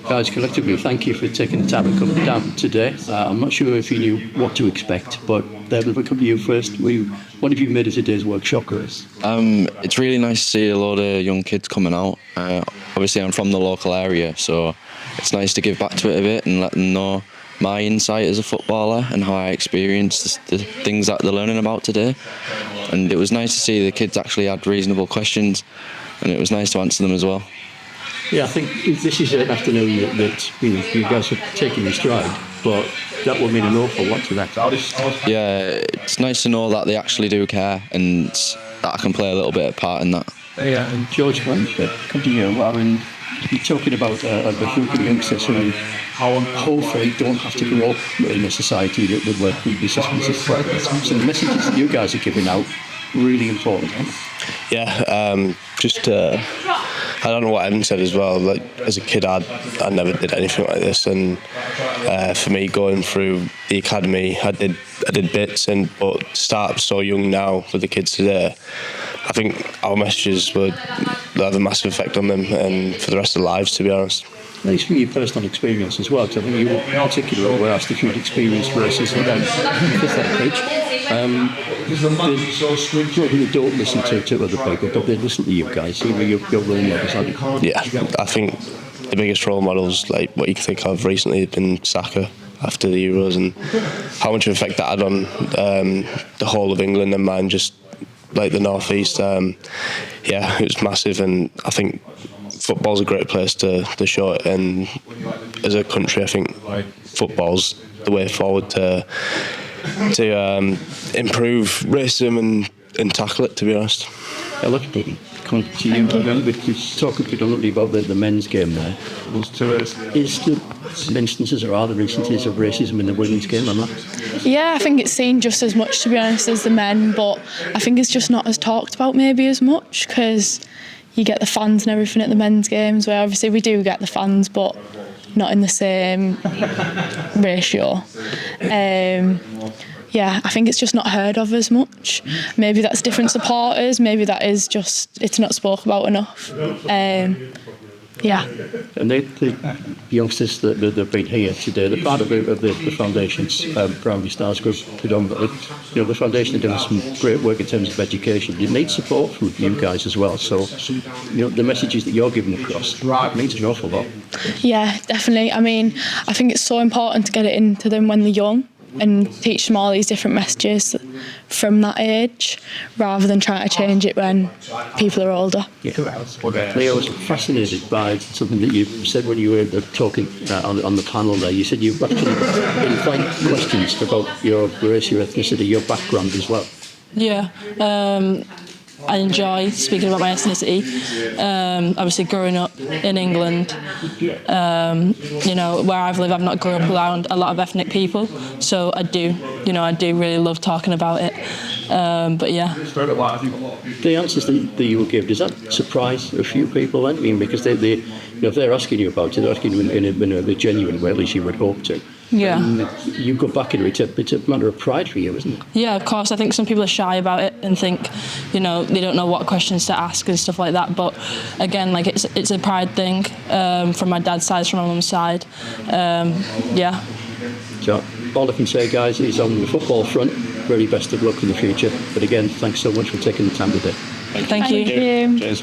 Guys, collectively, thank you for taking the time to come down today. I'm not sure if you knew what to expect, but David, if I come to you first, what have you made of today's workshop, Chris? It's really nice to see a lot of young kids coming out. Obviously, I'm from the local area, so it's nice to give back to it a bit and let them know my insight as a footballer and how I experienced the things that they're learning about today. And it was nice to see the kids actually had reasonable questions, and it was nice to answer them as well. Yeah, I think this is an afternoon that you guys are taking your stride, but that will mean an awful lot to that. Yeah, it's nice to know that they actually do care and that I can play a little bit of part in that. Yeah, and George, come to you. I mean, you're talking about a group of youngsters who hopefully don't have to grow up in a society that would work with the assessments of progress. So the messages that you guys are giving out, really important. Yeah, I don't know what Evan said as well. Like as a kid, I never did anything like this, and for me, going through the academy, I did bits, but to start so young now with the kids today, I think our messages would have a massive effect on them and for the rest of their lives, to be honest. At least from your personal experience as well, because I think you in particular were asked if you'd experienced racism down that age. They don't listen to other people, but they listen to you guys. You're role models, aren't you? Yeah, I think the biggest role models, like what you can think of recently, have been Saka after the Euros, and how much of an effect that had on the whole of England and mine, just like the North East. Yeah, it was massive, and I think football's a great place to show it, and as a country I think football's the way forward to improve racism and tackle it, to be honest. Look, come to you. We're talking predominantly about the men's game there. Is there some instances or are there instances of racism in the women's game or not? Yeah, I think it's seen just as much, to be honest, as the men, but I think it's just not as talked about maybe as much, because you get the fans and everything at the men's games, where obviously we do get the fans, but not in the same ratio. Yeah, I think it's just not heard of as much. Maybe that's different supporters, maybe that is just, it's not spoke about enough. Yeah. And the youngsters that have been here today, they're part of the Foundation's Primary Stars group predominantly. You know, the Foundation are doing some great work in terms of education. You need support from you guys as well. So, you know, the messages that you're giving across means an awful lot. Yeah, definitely. I mean, I think it's so important to get it into them when they're young and teach them all these different messages from that age, rather than trying to change it when people are older. Yeah. Niyah, I was fascinated by something that you said when you were talking on the panel there. You said you've actually invited questions about your race, your ethnicity, your background as well. Yeah. I enjoy speaking about my ethnicity. Obviously, growing up in England, you know, where I've lived, I've not grown up around a lot of ethnic people, so I do really love talking about it. But yeah. The answers that you will give, does that surprise a few people then? I mean, because they you know, if they're asking you about it, they're asking you in a genuine way, at least you would hope to. Yeah. You go back into it, it's a matter of pride for you, isn't it? Yeah, of course. I think some people are shy about it and think, you know, they don't know what questions to ask and stuff like that. But again, like it's a pride thing from my dad's side, from my mum's side. Yeah. So all I can say, guys, is on the football front, very best of luck in the future. But again, thanks so much for taking the time today. Thank you. Cheers.